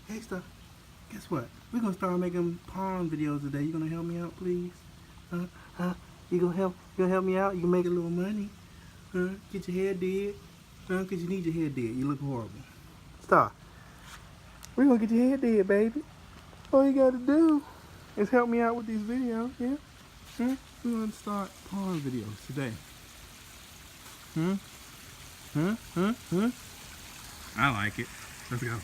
Hey, Star, guess what? We're gonna start making pond videos today. You gonna help me out, please? Huh? Huh? You gonna help me out? You can make a little money. Huh? Get your hair did. Huh? Cause you need your hair did. You look horrible. Star, we're gonna get your hair did, baby. All you gotta do is help me out with these videos, yeah? Hmm? We're gonna start pond videos today. Hmm? Huh? Huh? Huh? I like it. Let's go.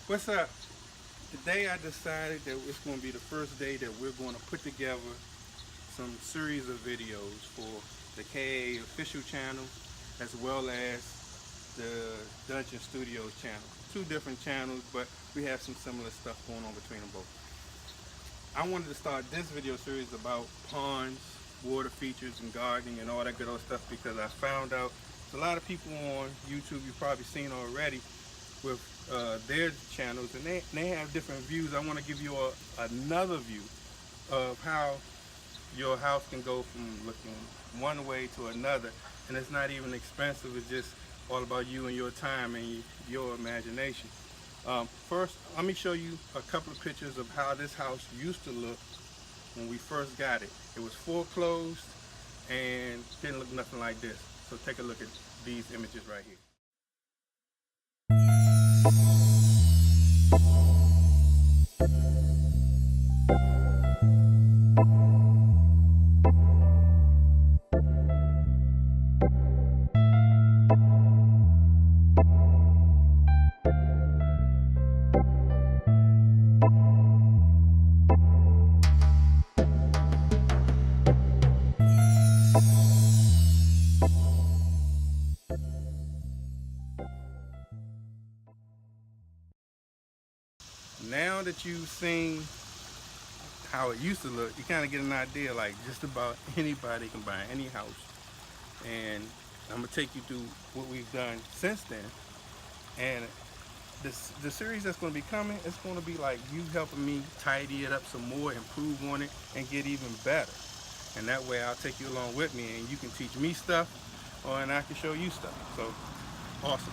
What's up? Today I decided that it's going to be the first day that we're going to put together some series of videos for the KAA official channel as well as the Dungeon Studios channel. Two different channels, but we have some similar stuff going on between them both. I wanted to start this video series about ponds, water features, and gardening and all that good old stuff because I found out there's a lot of people on YouTube you've probably seen already with their channels, and they have different views. I want to give you another view of how your house can go from looking one way to another, and it's not even expensive. It's just all about you and your time and your imagination. First, let me show you a couple of pictures of how this house used to look when we first got it. It was foreclosed and didn't look nothing like this. So take a look at these images right here. Now that you've seen how it used to look, you kind of get an idea like just about anybody can buy any house. And I'm gonna take you through what we've done since then. And the series that's going to be coming, it's going to be like you helping me tidy it up some more, improve on it, and get even better. And that way I'll take you along with me and you can teach me stuff and I can show you stuff. So awesome.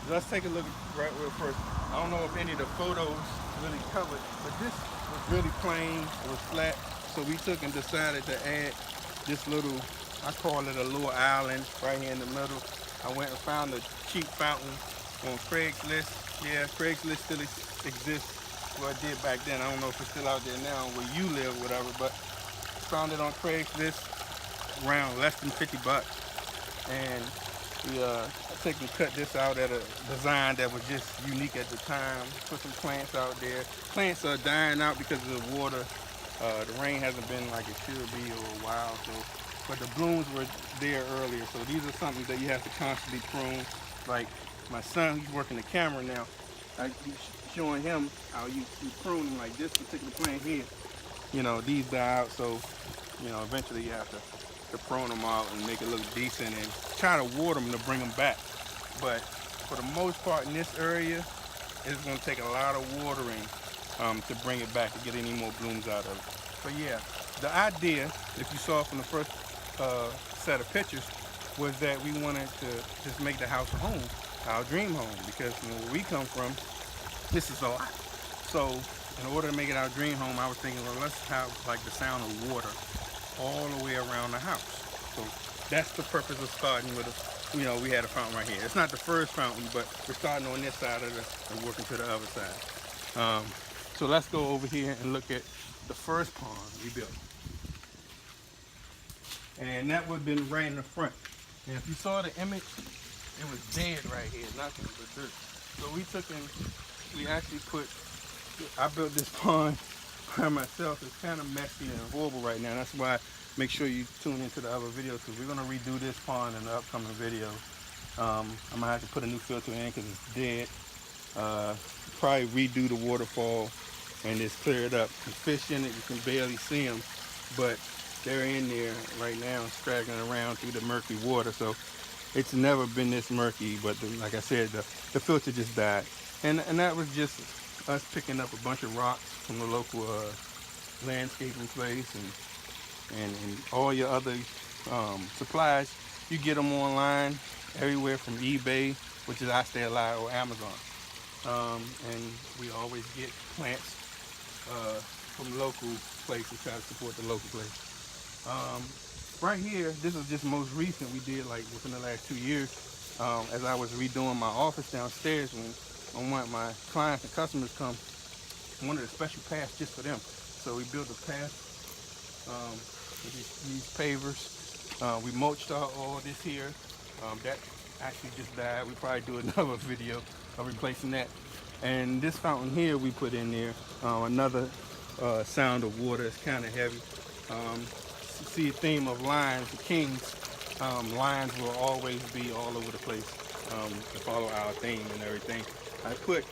Let's take a look right real first. I don't know if any of the photos really covered, but this was really plain, it was flat. So we took and decided to add this little, I call it a little island right here in the middle. I went and found a cheap fountain on Craigslist. Yeah, Craigslist still exists. Well, it did back then. I don't know if it's still out there now where you live, whatever, but found it on Craigslist around less than 50 bucks. And we take and cut this out at a design that was just unique at the time. Put some plants out there. Plants are dying out because of the water. The rain hasn't been like it should be or a while, so but the blooms were there earlier. So these are something that you have to constantly prune. Like my son, he's working the camera now. I keep showing him how you prune them, like this particular plant here. You know, these die out, so you know eventually you have to prune them out and make it look decent and try to water them to bring them back. But for the most part in this area, it's going to take a lot of watering to bring it back to get any more blooms out of it. But yeah, the idea, if you saw from the first set of pictures, was that we wanted to just make the house a home, our dream home, because where we come from, this is a lot. So in order to make it our dream home, I was thinking, well, let's have like the sound of water all the way around the house. So that's the purpose of starting with a, you know, we had a fountain right here. It's not the first fountain, but we're starting on this side of it and working to the other side. So let's go over here and look at the first pond we built. And that would have been right in the front. And if you saw the image, it was dead right here, nothing but dirt. So we took and we actually put, I built this pond by myself. It's kind of messy and horrible right now. That's why make sure you tune into the other videos because we're going to redo this pond in the upcoming video. I'm going to have to put a new filter in because it's dead. Probably redo the waterfall and just clear it up. The fish in it, you can barely see them, but they're in there right now, straggling around through the murky water. So it's never been this murky, but like I said, the filter just died. And that was just us picking up a bunch of rocks from the local landscaping place, and all your other supplies. You get them online everywhere from eBay, which is I Stay Alive, or Amazon. And we always get plants from local places, try to support the local place. Right here, this is just most recent. We did like within the last 2 years. As I was redoing my office downstairs, when I want my clients and customers come, I wanted a special path just for them. So we built a path with these pavers. We mulched out all this here. That actually just died. We probably do another video of replacing that. And this fountain here we put in there. Another sound of water. It's kind of heavy. See a theme of lions, the kings. Lions will always be all over the place to follow our theme and everything. I put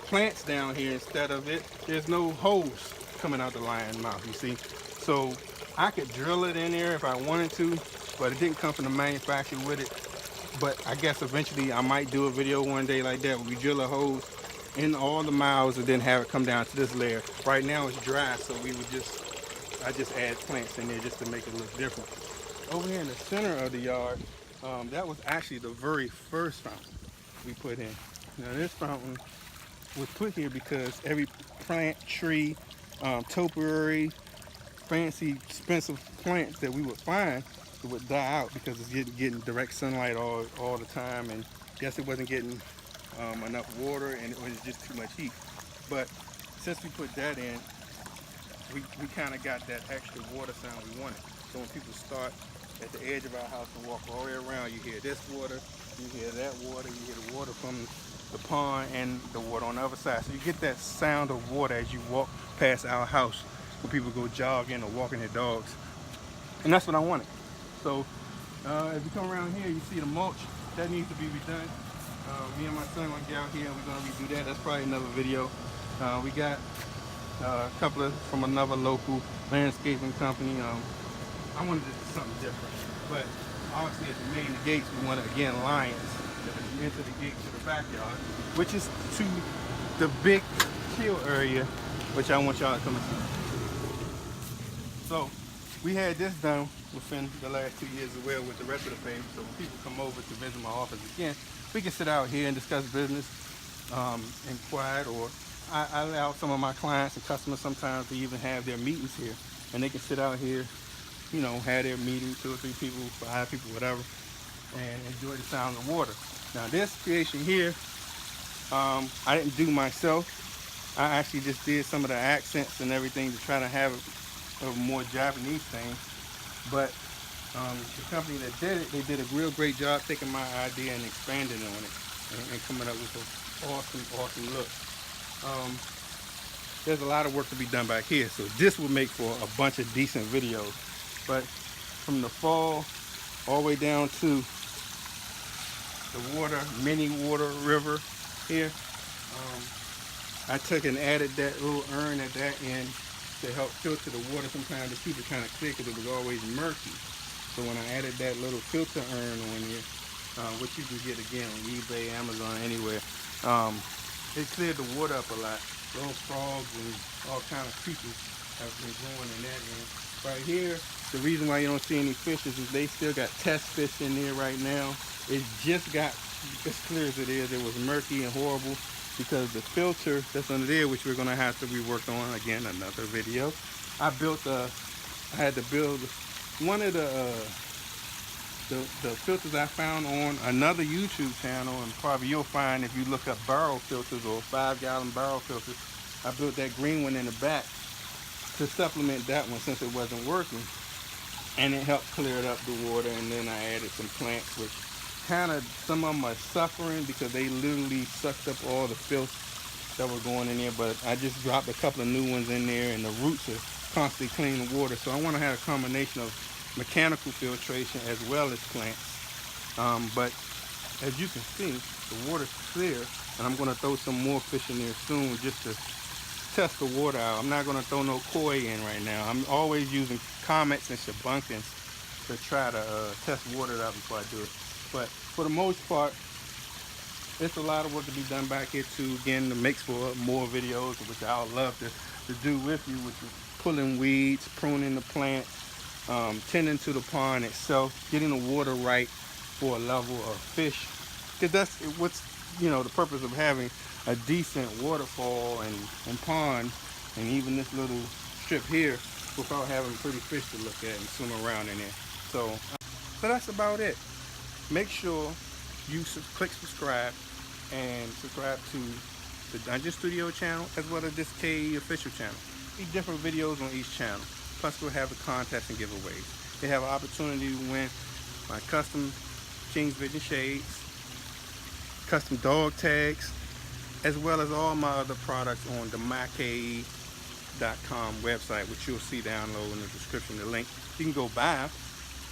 plants down here instead of it. There's no hose coming out the lion's mouth, you see. So I could drill it in there if I wanted to, but it didn't come from the manufacturer with it. But I guess eventually I might do a video one day like that where we drill a hose in all the mouths and then have it come down to this layer. Right now it's dry, so I just add plants in there just to make it look different. Over here in the center of the yard, that was actually the very first fountain we put in. Now this fountain was put here because every plant, tree, topiary, fancy, expensive plants that we would find, it would die out because it's getting direct sunlight all the time, and guess it wasn't getting enough water, and it was just too much heat. But since we put that in, we kind of got that extra water sound we wanted. So when people start at the edge of our house and walk all the way around, you hear this water, you hear that water, you hear the water from the pond and the water on the other side. So you get that sound of water as you walk past our house when people go jogging or walking their dogs. And that's what I wanted. So as you come around here, you see the mulch. That needs to be redone. Me and my son are going to get out here and we're going to redo that. That's probably another video. We got a couple of from another local landscaping company. I wanted to do something different, but obviously at the main gates we wanted, again, lions to enter the gate to the backyard, which is to the big kill area, which I want y'all to come and see. So we had this done within the last 2 years as well with the rest of the pavement. So when people come over to visit my office again, we can sit out here and discuss business in quiet, or I allow some of my clients and customers sometimes to even have their meetings here, and they can sit out here, you know, have their meeting, 2 or 3 people, 5 people, whatever, and enjoy the sound of water. Now this creation here, I didn't do myself. I actually just did some of the accents and everything to try to have a more Japanese thing. But the company that did it, they did a real great job taking my idea and expanding on it and coming up with an awesome look. There's a lot of work to be done back here, so this would make for a bunch of decent videos. But from the fall all the way down to the water, mini water river here, I took and added that little urn at that end to help filter the water sometimes, to keep it kind of clear, because it was always murky. So when I added that little filter urn on here, which you can get again on eBay, Amazon, anywhere, it cleared the water up a lot. Little frogs and all kind of creatures have been growing in that end. Right here, the reason why you don't see any fishes is they still got test fish in there right now. It just got as clear as it is. It was murky and horrible because the filter that's under there, which we're gonna have to rework on again, another video. I had to build one of the filters I found on another YouTube channel, and probably you'll find if you look up barrel filters or 5-gallon barrel filters. I built that green one in the back to supplement that one since it wasn't working, and it helped clear it up the water. And then I added some plants, which kind of, some of them are suffering because they literally sucked up all the filth that was going in there, but I just dropped a couple of new ones in there, and the roots are constantly cleaning the water. So I want to have a combination of mechanical filtration as well as plants. But as you can see, the water's clear and I'm gonna throw some more fish in there soon just to test the water out. I'm not gonna throw no koi in right now. I'm always using comets and shabbunkins to try to test water out before I do it. But for the most part, it's a lot of work to be done back here too. Again, to make for more videos, which I'll love to do with you, which is pulling weeds, pruning the plant, tending to the pond itself, getting the water right for a level of fish. Because that's what's, the purpose of having a decent waterfall and pond, and even this little strip here, without having pretty fish to look at and swim around in there. So that's about it. Make sure you click subscribe and subscribe to the Dungeon Studio channel as well as this KE official channel. Different videos on each channel. Plus we'll have the contests and giveaways. They have an opportunity to win my custom King's Vision shades, custom dog tags, as well as all my other products on the myke.com website, which you'll see down below in the description, the link. You can go buy,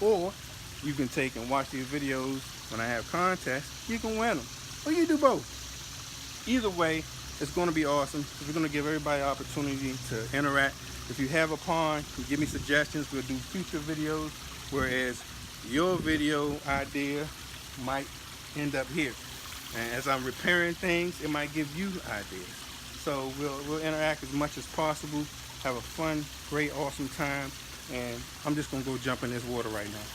or you can take and watch these videos when I have contests. You can win them, or you do both. Either way, it's going to be awesome. We're going to give everybody an opportunity to interact. If you have a pond, you give me suggestions. We'll do future videos, whereas your video idea might end up here. And as I'm repairing things, it might give you ideas. So we'll interact as much as possible. Have a fun, great, awesome time. And I'm just going to go jump in this water right now.